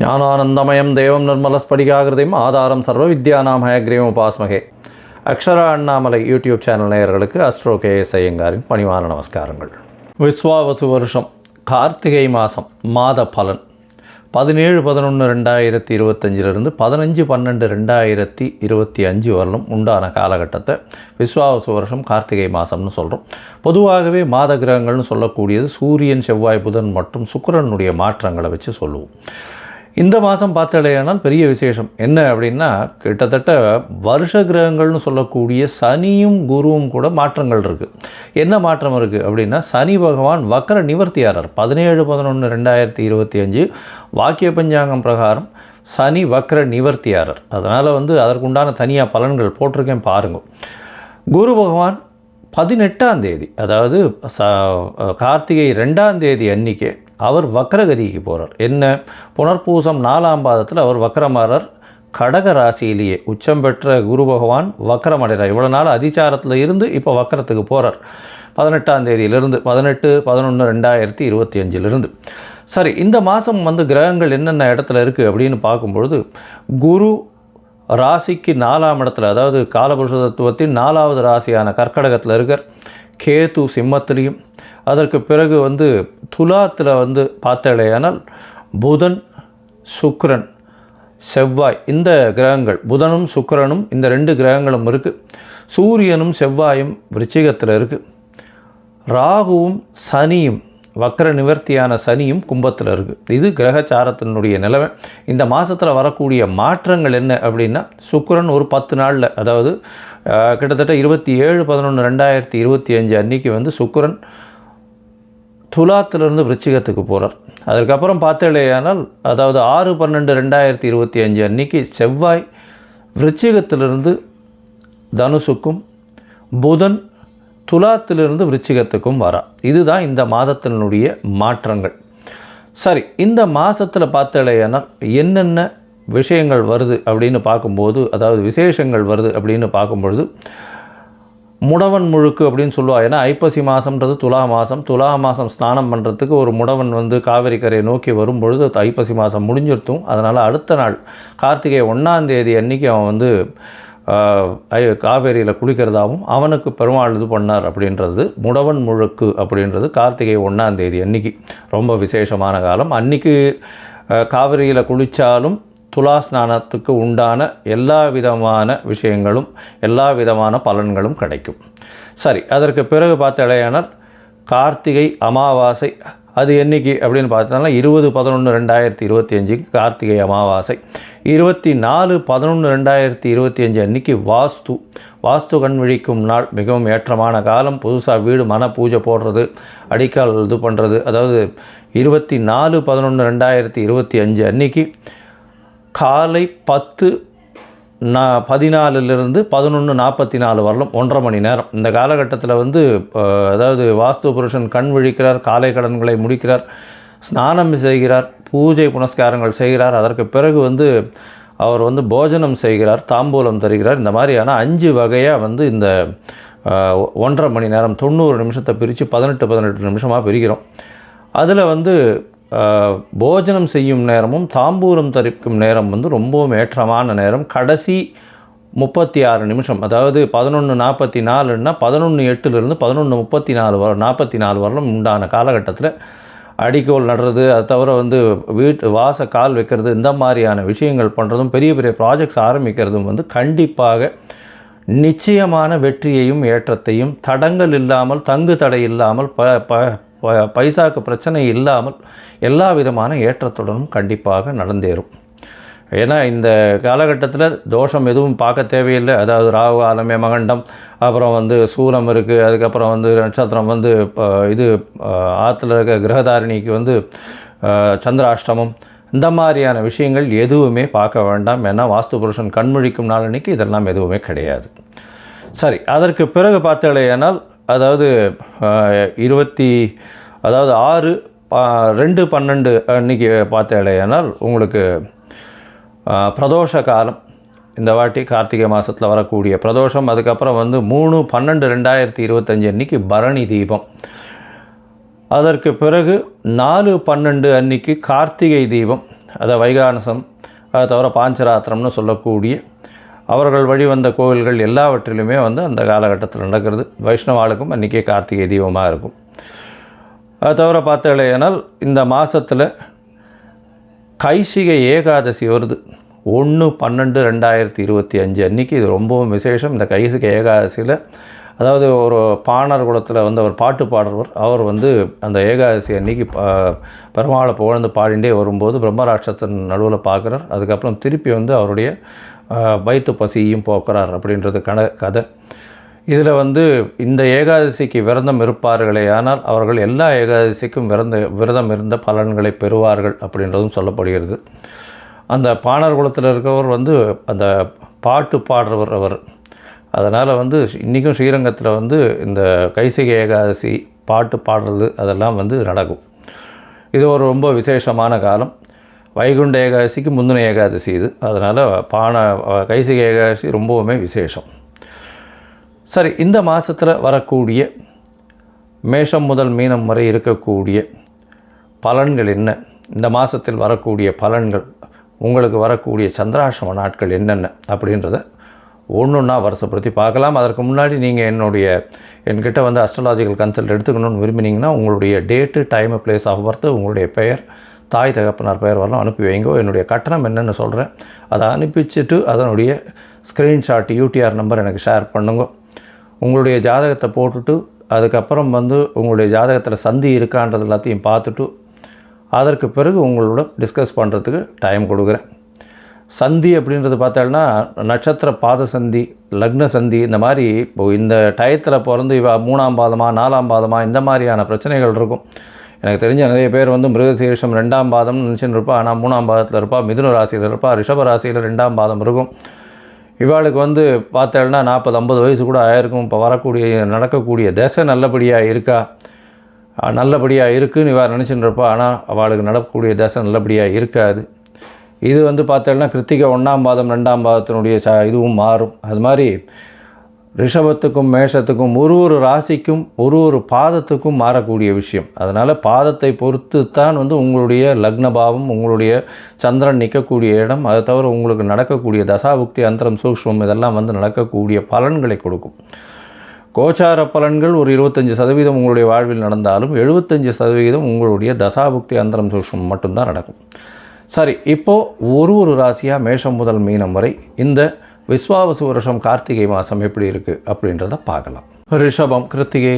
ஞானானந்தமயம் தேவம் நிர்மலஸ்படிகாகிருதியும் ஆதாரம் சர்வ வித்யானாம் ஹயக்ரீவம் உபாஸ்மகே. அக்ஷரா அண்ணாமலை யூடியூப் சேனல் நேயர்களுக்கு அஸ்ட்ரோ கேஎஸ் ஐயங்காரின் பணிவான நமஸ்காரங்கள். விஸ்வாவசு வருஷம் கார்த்திகை மாதம் மாத பலன் 17-11-2025 15-12-2025 வரலும் உண்டான காலகட்டத்தை விஸ்வாவசு வருஷம் கார்த்திகை மாதம்னு சொல்கிறோம். பொதுவாகவே மாத கிரகங்கள்னு சொல்லக்கூடியது சூரியன், செவ்வாய், புதன் மற்றும் சுக்கிரனுடைய மாற்றங்களை வச்சு சொல்லுவோம். இந்த மாதம் பார்த்தாலேனால் பெரிய விசேஷம் என்ன அப்படின்னா, கிட்டத்தட்ட வருஷ கிரகங்கள்னு சொல்லக்கூடிய சனியும் குருவும் கூட மாற்றங்கள் இருக்குது. என்ன மாற்றம் இருக்குது அப்படின்னா, சனி பகவான் வக்கர நிவர்த்தியாளர் 17-11-2025 வாக்கிய பஞ்சாங்கம் பிரகாரம் சனி வக்கர நிவர்த்தியாளர். அதனால் அதற்குண்டான தனியாக பலன்கள் போட்டிருக்கேன் பாருங்கள். குரு பகவான் 18ஆம் தேதி, அதாவது கார்த்திகை 2ஆம் தேதி அன்றைக்கே அவர் வக்கரகதிக்கு போகிறார். என்ன, புனர்பூசம் 4ஆம் பாதத்தில் அவர் வக்கரமாறார். கடக ராசியிலேயே உச்சம் பெற்ற குரு பகவான் வக்கரமடைகிறார். இவ்வளோ நாள் அதிச்சாரத்தில் இருந்து இப்போ வக்கரத்துக்கு போகிறார். 18ஆம் தேதியிலிருந்து 18-11-2025 சரி, இந்த மாதம் கிரகங்கள் என்னென்ன இடத்துல இருக்குது அப்படின்னு பார்க்கும்பொழுது, குரு ராசிக்கு 4ஆம் இடத்துல, அதாவது காலபுருஷ தத்துவத்தின் 4வது ராசியான கர்க்கடகத்தில் இருக்கார். கேது சிம்மத்திலையும், அதற்கு பிறகு துலாத்தில் பார்த்தாலேயானால் புதன், சுக்கிரன், செவ்வாய், இந்த கிரகங்கள் புதனும் சுக்கிரனும் இந்த 2 கிரகங்களும் இருக்குது. சூரியனும் செவ்வாயும் விருச்சிகத்தில் இருக்குது. ராகுவும் சனியும், வக்கர நிவர்த்தியான சனியும் கும்பத்தில் இருக்குது. இது கிரகச்சாரத்தினுடைய நிலைமை. இந்த மாதத்தில் வரக்கூடிய மாற்றங்கள் என்ன அப்படின்னா, சுக்கிரன் ஒரு 10 நாளில், அதாவது கிட்டத்தட்ட 27-11-2025 அன்றைக்கி சுக்கிரன் துலாத்திலிருந்து விருச்சிகத்துக்கு போகிறார். அதுக்கப்புறம் பார்த்தேலேயானால், அதாவது 6-12-2025 அன்றைக்கி செவ்வாய் விருச்சிகத்திலிருந்து தனுசுக்கும், புதன் துலாத்திலிருந்து விருச்சிகத்துக்கும் வரா. இதுதான் இந்த மாதத்தினுடைய மாற்றங்கள். சரி, இந்த மாதத்தில் பார்த்தேலேயானால் என்னென்ன விஷயங்கள் வருது அப்படின்னு பார்க்கும்போது, அதாவது விசேஷங்கள் வருது அப்படின்னு பார்க்கும்பொழுது, முடவன் முழுக்கு அப்படின்னு சொல்லுவாள். ஏன்னா ஐப்பசி மாதம்ன்றது துலா மாதம் ஸ்நானம் பண்ணுறதுக்கு ஒரு முடவன் காவிரி கரையை நோக்கி வரும்பொழுது ஐப்பசி மாதம் முடிஞ்சிருத்தும். அதனால் அடுத்த நாள் கார்த்திகை 1ஆம் தேதி அன்றைக்கி அவன் காவேரியில் குளிக்கிறதாகவும் அவனுக்கு பெருமாள் இது பண்ணார் அப்படின்றது முடவன் முழுக்கு அப்படின்றது கார்த்திகை 1ஆம் தேதி அன்றைக்கி ரொம்ப விசேஷமான காலம். அன்றைக்கி காவிரியில் குளித்தாலும் துலா ஸ்நானத்துக்கு உண்டான எல்லா விதமான விஷயங்களும், எல்லா விதமான பலன்களும் கிடைக்கும். சரி, அதற்கு பிறகு பார்த்தாலேயானால் கார்த்திகை அமாவாசை, அது என்றைக்கு அப்படின்னு பார்த்தோம்னா 20-11-2025 கார்த்திகை அமாவாசை. 24-11-2025 அன்றைக்கி வாஸ்து கண் விழிக்கும் நாள். மிகவும் ஏற்றமான காலம். புதுசாக வீடு மன பூஜை போடுறது, அடிக்கால் இது பண்ணுறது. அதாவது 24-11-2025 அன்றைக்கி காலை 10:14 11:44 வரலும் 1.5 மணி நேரம். இந்த காலகட்டத்தில் அதாவது வாஸ்து புருஷன் கண் விழிக்கிறார், காலை கடன்களை முடிக்கிறார், ஸ்நானம் செய்கிறார், பூஜை புனஸ்காரங்கள் செய்கிறார். அதற்கு பிறகு அவர் போஜனம் செய்கிறார், தாம்பூலம் தருகிறார். இந்த மாதிரியான 5 வகையாக இந்த 1.5 மணி நேரம் 90 நிமிஷத்தை பிரித்து 18 நிமிஷமாக பிரிக்கிறோம். அதில் போஜனம் செய்யும் நேரமும் தாம்பூலம் தரிக்கும் நேரம் ரொம்பவும் ஏற்றமான நேரம். கடைசி 36 நிமிஷம், அதாவது 11:44ன்னா 11:08 11:34 வரலும் உண்டான காலகட்டத்தில் அடிக்கோல் நடுறது, அது தவிர வீட்டு வாச கால் வைக்கிறது, இந்த மாதிரியான விஷயங்கள் பண்ணுறதும், பெரிய பெரிய ப்ராஜெக்ட்ஸ் ஆரம்பிக்கிறதும் கண்டிப்பாக நிச்சயமான வெற்றியையும் ஏற்றத்தையும், தடங்கள் இல்லாமல், தங்கு தடை இல்லாமல், பைசாக்கு பிரச்சனை இல்லாமல் எல்லா விதமான ஏற்றத்துடனும் கண்டிப்பாக நடந்தேறும். ஏன்னா இந்த காலகட்டத்தில் தோஷம் எதுவும் பார்க்க தேவையில்லை. அதாவது ராகு காலமே மகண்டம், அப்புறம் சூலம் இருக்குது, அதுக்கப்புறம் நட்சத்திரம் இது ஆற்றுல இருக்க கிரகதாரிணிக்கு சந்திராஷ்டமம், இந்த மாதிரியான விஷயங்கள் எதுவுமே பார்க்க வேண்டாம். ஏன்னா வாஸ்து புருஷன் கண்முழிக்கும் நாள் அன்றைக்கி இதெல்லாம் எதுவுமே கிடையாது. சரி, அதற்கு பிறகு பார்த்தாலேயானால், அதாவது 6-2-12 அன்றைக்கி பார்த்தாலேயானால் உங்களுக்கு பிரதோஷ காலம். இந்த வாட்டி கார்த்திகை மாதத்தில் வரக்கூடிய பிரதோஷம். அதுக்கப்புறம் 3-12-2025 அன்றைக்கி பரணி தீபம். அதற்கு பிறகு 4-12 அன்றைக்கி கார்த்திகை தீபம். அதை வைகானசம், அதை தவிர பாஞ்சராத்திரம்னு சொல்லக்கூடிய அவர்கள் வழிவந்த கோவில்கள் எல்லாவற்றிலுமே வந்து அந்த காலகட்டத்தில் நடக்கிறது. வைஷ்ணவாளுக்கும் அன்றைக்கே கார்த்திகை தீபமாக இருக்கும். அதை தவிர பார்த்தாலேனால் இந்த மாதத்தில் கைசிகை ஏகாதசி வருது. 1/12/2025 அன்றைக்கி இது ரொம்பவும் விசேஷம். இந்த கைசிகை ஏகாதசியில் அதாவது ஒரு பாணர் குலத்தில் வந்து அவர் பாட்டு பாடுறவர். அவர் வந்து அந்த ஏகாதசி அன்றைக்கி பெருமாளை புகழ்ந்து பாடிண்டே வரும்போது பிரம்மராட்சசன் நடுவில் பார்க்குறார். அதுக்கப்புறம் திருப்பி வந்து அவருடைய வயிற்று பசியும் போக்குறார் அப்படின்றது கதை. இதில் வந்து இந்த ஏகாதசிக்கு விரதம் இருப்பார்களே ஆனால் அவர்கள் எல்லா ஏகாதசிக்கும் விரதம் இருந்த பலன்களை பெறுவார்கள் அப்படின்றதும் சொல்லப்படுகிறது. அந்த பாணர் குலத்தில் இருக்கவர் வந்து அந்த பாட்டு பாடுறவர் அவர். அதனால் வந்து இன்றைக்கும் ஸ்ரீரங்கத்தில் வந்து இந்த கைசிகை ஏகாதசி பாட்டு பாடுறது அதெல்லாம் வந்து நடக்கும். இது ஒரு ரொம்ப விசேஷமான காலம். வைகுண்ட ஏகாதசிக்கு முந்தின ஏகாதசி இது. அதனால் கைசிகை ஏகாதசி ரொம்பவுமே விசேஷம். சரி, இந்த மாதத்தில் வரக்கூடிய மேஷம் முதல் மீனம் வரை இருக்கக்கூடிய பலன்கள் என்ன? இந்த மாதத்தில் வரக்கூடிய பலன்கள், உங்களுக்கு வரக்கூடிய சந்திராஷ்டம நாட்கள் என்னென்ன அப்படின்றத ஒன்றா வருஷப்படுத்தி பார்க்கலாம். அதற்கு முன்னாடி நீங்கள் என்கிட்ட வந்து அஸ்ட்ராலாஜிக்கல் கன்சல்ட் எடுத்துக்கணும்னு விரும்பினீங்கன்னா உங்களுடைய date, time, place of birth, உங்களுடைய பெயர், தாய் தகப்பனார் பெயர் வரலாம் அனுப்பி வைங்கோ. என்னுடைய கட்டணம் என்னென்னு சொல்கிறேன். அதை அனுப்பிச்சிட்டு அதனுடைய ஸ்க்ரீன்ஷாட் யூடிஆர் நம்பர் எனக்கு ஷேர் பண்ணுங்க. உங்களுடைய ஜாதகத்தை போட்டுட்டு அதுக்கப்புறம் வந்து உங்களுடைய ஜாதகத்தில் சந்தி இருக்கான்றது எல்லாத்தையும் பார்த்துட்டு அதற்கு பிறகு உங்களோட டிஸ்கஸ் பண்ணுறதுக்கு டைம் கொடுக்குறேன். சந்தி அப்படின்றது பார்த்தோம்னா நட்சத்திர பாத சந்தி, லக்ன சந்தி, இந்த மாதிரி இப்போது இந்த டயத்தில் பிறந்து 3ஆம் பாதமா 4ஆம் பாதமா இந்த மாதிரியான பிரச்சனைகள் இருக்கும். எனக்கு தெரிஞ்ச நிறைய பேர் வந்து மிருகசீரிஷம் 2ஆம் பாதம்னு நினச்சின்னு இருப்பா. ஆனால் 3ஆம் பாதத்தில் இருப்பா, மிதுன ராசியில் இருப்பா, ரிஷப ராசியில் 2ஆம் பாதம் இருக்கும். இவாளுக்கு வந்து பார்த்தேன்னா 40-50 வயசு கூட ஆயிருக்கும். இப்போ நடக்கக்கூடிய தசை நல்லபடியாக இருக்கா, நல்லபடியாக இருக்குதுன்னு இவா நினச்சின்னு இருப்பா. ஆனால் அவளுக்கு நடக்கக்கூடிய தசை நல்லபடியாக இருக்காது. இது வந்து பார்த்தேன்னா கிருத்திகை 1ஆம் பாதம் 2ஆம் பாதத்தினுடைய இதுவும் மாறும். அது மாதிரி ரிஷபத்துக்கும் மேஷத்துக்கும் ஒரு ராசிக்கும் ஒரு பாதத்துக்கும் மாறக்கூடிய விஷயம். அதனால் பாதத்தை பொறுத்து தான் வந்து உங்களுடைய லக்னபாவம், உங்களுடைய சந்திரன் நிற்கக்கூடிய இடம், அதை தவிர உங்களுக்கு நடக்கக்கூடிய தசாபுக்தி, அந்தரம், சூக்ஷ்மம் இதெல்லாம் வந்து நடக்கக்கூடிய பலன்களை கொடுக்கும். கோச்சார பலன்கள் ஒரு 25% உங்களுடைய வாழ்வில் நடந்தாலும் 75% உங்களுடைய தசாபுக்தி, அந்தரம், சூக்ஷ்மம் மட்டும்தான் நடக்கும். சரி, இப்போது ஒரு ராசியாக மேஷம் முதல் மீனம் வரை இந்த விஸ்வாவசு வருஷம் கார்த்திகை மாதம் எப்படி இருக்குது அப்படின்றத பார்க்கலாம். ரிஷபம், கிருத்திகை,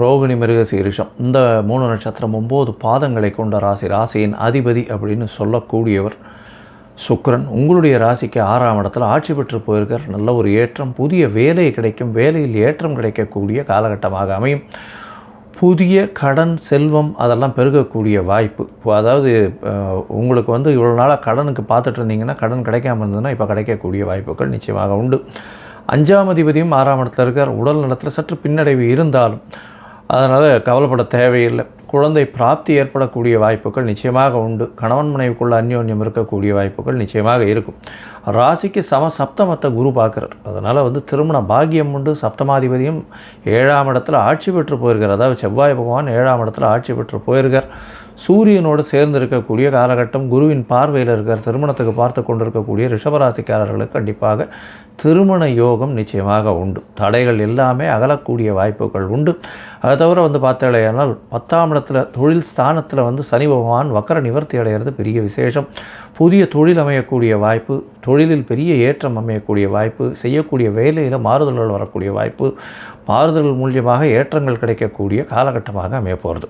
ரோகிணி, மிருகசீரிஷம் இந்த 3 நட்சத்திரம் 9 பாதங்களை கொண்ட ராசி. ராசியின் அதிபதி அப்படின்னு சொல்லக்கூடியவர் சுக்கிரன். உங்களுடைய ராசிக்கு 6ஆம் இடத்துல ஆட்சி பெற்று போயிருக்கார். நல்ல ஒரு ஏற்றம், புதிய வேலை கிடைக்கும், வேலையில் ஏற்றம் கிடைக்கக்கூடிய காலகட்டமாக அமையும். புதிய கடன், செல்வம் அதெல்லாம் பெருகக்கூடிய வாய்ப்பு. அதாவது உங்களுக்கு வந்து இவ்வளோ நாளாக கடனுக்கு பார்த்துட்டு இருந்தீங்கன்னா கடன் கிடைக்காமல் இருந்ததுன்னா இப்போ கிடைக்கக்கூடிய வாய்ப்புகள் நிச்சயமாக உண்டு. 5ஆம் அதிபதியும் 6ஆம் இடத்துல இருக்கார். உடல் நலத்தில் சற்று பின்னடைவு இருந்தாலும் அதனால் கவலைப்பட தேவையில்லை. குழந்தை பிராப்தி ஏற்படக்கூடிய வாய்ப்புகள் நிச்சயமாக உண்டு. கணவன் மனைவிக்குள்ள அந்யோன்யம் இருக்கக்கூடிய வாய்ப்புகள் நிச்சயமாக இருக்கும். ராசிக்கு சப்தமத்தை குரு பார்க்குறார். அதனால் வந்து திருமண பாக்கியம் உண்டு. சப்தமாதிபதியும் 7ஆம் இடத்துல ஆட்சி பெற்று போயிருக்கார். அதாவது செவ்வாய் பகவான் 7ஆம் இடத்துல ஆட்சி பெற்று போயிருக்கார். சூரியனோடு சேர்ந்து இருக்கக்கூடிய காலகட்டம், குருவின் பார்வையில் இருக்கார். திருமணத்துக்கு பார்த்து கொண்டிருக்கக்கூடிய ரிஷபராசிக்காரர்களுக்கு கண்டிப்பாக திருமண யோகம் நிச்சயமாக உண்டு. தடைகள் எல்லாமே அகலக்கூடிய வாய்ப்புகள் உண்டு. அதை தவிர வந்து பார்த்தாலேயானால் 10ஆம் இடத்துல தொழில் ஸ்தானத்தில் வந்து சனி பகவான் வக்கர நிவர்த்தி அடைகிறது பெரிய விசேஷம். புதிய தொழில் அமையக்கூடிய வாய்ப்பு, தொழிலில் பெரிய ஏற்றம் அமையக்கூடிய வாய்ப்பு, செய்யக்கூடிய வேலையில் மாறுதல்கள் வரக்கூடிய வாய்ப்பு, மாறுதல்கள் மூலியமாக ஏற்றங்கள் கிடைக்கக்கூடிய காலகட்டமாக அமைய போகிறது.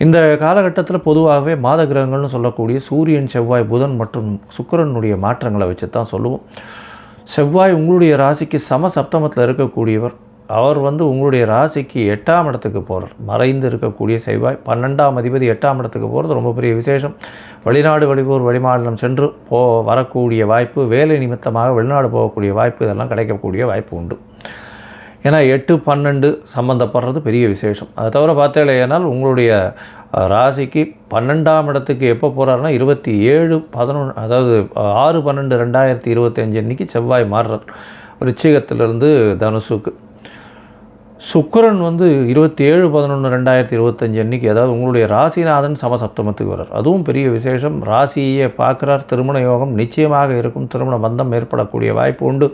இந்த காலகட்டத்தில் பொதுவாகவே மாத கிரகங்கள்னு சொல்லக்கூடிய சூரியன், செவ்வாய், புதன் மற்றும் சுக்கிரனுடைய மாற்றங்களை வச்சு தான் சொல்லுவோம். செவ்வாய் உங்களுடைய ராசிக்கு சப்தமத்தில் இருக்கக்கூடியவர். அவர் வந்து உங்களுடைய ராசிக்கு 8ஆம் இடத்துக்கு போகிறார். மறைந்து இருக்கக்கூடிய செவ்வாய் 12ஆம் அதிபதி 8ஆம் இடத்துக்கு போகிறது ரொம்ப பெரிய விசேஷம். வெளிநாடு, வெளியூர், வெளிமாநிலம் சென்று வரக்கூடிய வாய்ப்பு, வேலை நிமித்தமாக வெளிநாடு போகக்கூடிய வாய்ப்பு இதெல்லாம் கிடைக்கக்கூடிய வாய்ப்பு உண்டு. ஏன்னா 8-12 சம்மந்தப்படுறது பெரிய விசேஷம். அதை தவிர பார்த்தேனால் உங்களுடைய ராசிக்கு 12ஆம் இடத்துக்கு எப்போ போகிறாருன்னா 27-11 அதாவது 6-12-2025 அன்றைக்கி செவ்வாய் மாறுறார் ரிச்சிகத்திலிருந்து தனுசுக்கு. சுக்கிரன் வந்து 27/11/2025 அன்றைக்கி, அதாவது உங்களுடைய ராசிநாதன் சமசப்தமத்துக்கு வரார். அதுவும் பெரிய விசேஷம். ராசியை பார்க்குறார். திருமண யோகம் நிச்சயமாக இருக்கும். திருமண பந்தம் ஏற்படக்கூடிய வாய்ப்பு உண்டு.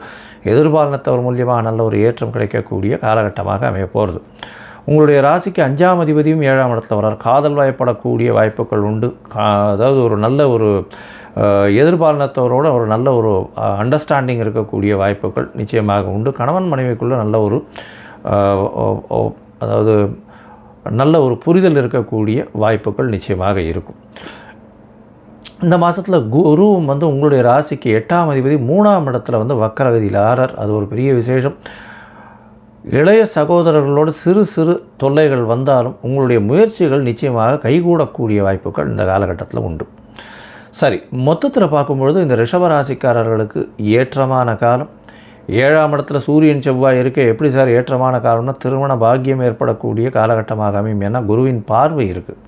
எதிர்பாலினத்தவர் மூலியமாக நல்ல ஒரு ஏற்றம் கிடைக்கக்கூடிய காலகட்டமாக அமைய போகிறது. உங்களுடைய ராசிக்கு 5ஆம் அதிபதியும் 7ஆம் இடத்துல வரார். காதல் வயப்படக்கூடிய வாய்ப்புகள் உண்டு. அதாவது ஒரு நல்ல ஒரு எதிர்பாலினத்தவரோட ஒரு நல்ல ஒரு அண்டர்ஸ்டாண்டிங் இருக்கக்கூடிய வாய்ப்புகள் நிச்சயமாக உண்டு. கணவன் மனைவிக்குள்ளே நல்ல ஒரு அதாவது நல்ல ஒரு புரிதல் இருக்கக்கூடிய வாய்ப்புகள் நிச்சயமாக இருக்கும். இந்த மாதத்தில் குருவும் வந்து உங்களுடைய ராசிக்கு 8ஆம் அதிபதி 3ஆம் இடத்துல வந்து வக்கரகதியில் ஆறார். அது ஒரு பெரிய விசேஷம். இளைய சகோதரர்களோடு சிறு சிறு தொல்லைகள் வந்தாலும் உங்களுடைய முயற்சிகள் நிச்சயமாக கைகூடக்கூடிய வாய்ப்புகள் இந்த காலகட்டத்தில் உண்டு. சரி, மொத்தத்தில் பார்க்கும்பொழுது இந்த ரிஷபராசிக்காரர்களுக்கு ஏற்றமான காலம். 7ஆம் இடத்துல சூரியன் செவ்வாய் இருக்க எப்படி சார் ஏற்றமான காலம்னா, திருமண பாக்கியம் ஏற்படக்கூடிய காலகட்டமாக அமையும். ஏன்னா குருவின் பார்வை இருக்குது.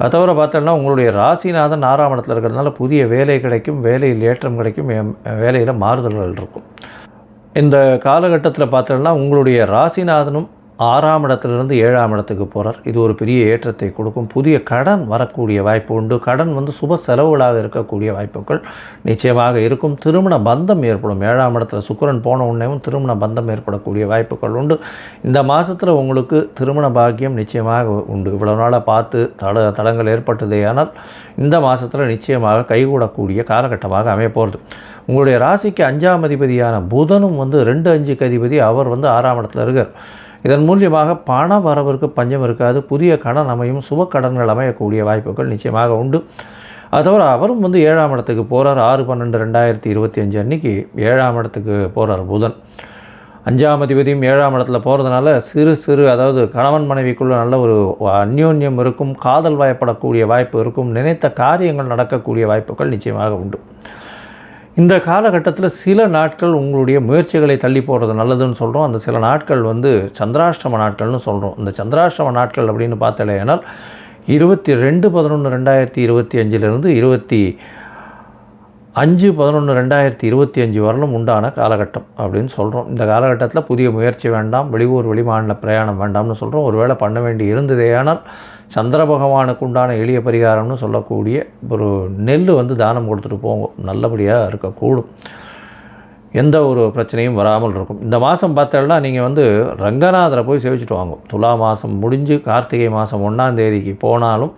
அது தவிர பார்த்தோன்னா உங்களுடைய ராசிநாதன் 6ஆம் இடத்துல இருக்கிறதுனால புதிய வேலை கிடைக்கும். வேலையில் ஏற்றம் கிடைக்கும். வேலையில் மாறுதல்கள் இருக்கும். இந்த காலகட்டத்தில் பார்த்தோன்னா உங்களுடைய ராசிநாதனும் 6ஆம் இடத்துலேருந்து 7ஆம் இடத்துக்கு போகிறார். இது ஒரு பெரிய ஏற்றத்தை கொடுக்கும். புதிய கடன் வரக்கூடிய வாய்ப்பு உண்டு. கடன் வந்து சுப செலவுகளாக இருக்கக்கூடிய வாய்ப்புகள் நிச்சயமாக இருக்கும். திருமண பந்தம் ஏற்படும். 7ஆம் இடத்துல சுக்கிரன் போன உடனேவும் திருமண பந்தம் ஏற்படக்கூடிய வாய்ப்புகள் உண்டு. இந்த மாதத்தில் உங்களுக்கு திருமண பாக்கியம் நிச்சயமாக உண்டு. இவ்வளோ நாளாக பார்த்து தடங்கள் ஏற்பட்டதேயானால் இந்த மாதத்தில் நிச்சயமாக கைகூடக்கூடிய காலகட்டமாக அமைய போகிறது. உங்களுடைய ராசிக்கு 5ஆம் அதிபதியான புதனும் வந்து 2-5க்கு அதிபதி. அவர் வந்து 6ஆம் இடத்துல இருக்கார். இதன் மூலியமாக பண வரவிற்கு பஞ்சம் இருக்காது. புதிய கடன் அமையும். சுப கடன்கள் அமையக்கூடிய வாய்ப்புகள் நிச்சயமாக உண்டு. அது தவிர அவரும் வந்து 7ஆம் இடத்துக்கு போகிறார். 6/12/2025 அன்றைக்கி 7ஆம் இடத்துக்கு போகிறார் புதன். 5ஆம் அதிபதியும் 7ஆம் இடத்துல போகிறதுனால சிறு சிறு அதாவது கணவன் மனைவிக்குள்ள நல்ல ஒரு அந்யோன்யம் இருக்கும். காதல் வயப்படக்கூடிய வாய்ப்பு இருக்கும். நினைத்த காரியங்கள் நடக்கக்கூடிய வாய்ப்புகள் நிச்சயமாக உண்டு. இந்த காலகட்டத்தில் சில நாட்கள் உங்களுடைய முயற்சிகளை தள்ளி போடுறது நல்லதுன்னு சொல்கிறோம். அந்த சில நாட்கள் வந்து சந்திராஷ்டம நாட்கள்னு சொல்கிறோம். இந்த சந்திராஷ்டம நாட்கள் அப்படின்னு பார்த்தாலேனால் 22/11/2025 25/11/2025 வரலும் உண்டான காலகட்டம் அப்படின்னு சொல்கிறோம். இந்த காலகட்டத்தில் புதிய முயற்சி வேண்டாம். வெளியூர் வெளிமாநில பிரயாணம் வேண்டாம்னு சொல்கிறோம். ஒருவேளை பண்ண வேண்டி இருந்ததேயானால் சந்திர பகவானுக்கு உண்டான எளிய பரிகாரம்னு சொல்லக்கூடிய ஒரு நெல் வந்து தானம் கொடுத்துட்டு போங்க. நல்லபடியாக இருக்கக்கூடும். எந்த ஒரு பிரச்சனையும் வராமல் இருக்கும். இந்த மாதம் பார்த்தோம்னா நீங்கள் வந்து ரங்கநாதரை போய் சேவிச்சுட்டு வாங்க. துலா மாதம் முடிஞ்சு கார்த்திகை மாதம் 1ஆம் தேதிக்கு போனாலும்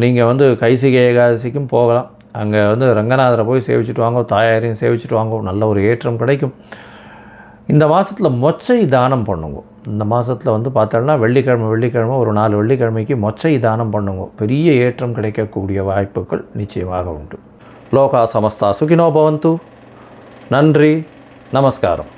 நீங்கள் வந்து கைசிகை ஏகாதசிக்கும் போகலாம். அங்கே வந்து ரங்கநாதரை போய் சேவிச்சுட்டு வாங்க. தாயாரையும் சேவிச்சுட்டு வாங்க. நல்ல ஒரு ஏற்றம் கிடைக்கும். இந்த மாதத்தில் மொச்சை தானம் பண்ணுங்க. இந்த மாதத்தில் வந்து பார்த்தோம்னா வெள்ளிக்கிழமை ஒரு 4 வெள்ளிக்கிழமைக்கு மொச்சை தானம் பண்ணுங்க. பெரிய ஏற்றம் கிடைக்கக்கூடிய வாய்ப்புகள் நிச்சயமாக உண்டு. லோகா சமஸ்தா சுகினோ பவந்து. நன்றி, நமஸ்காரம்.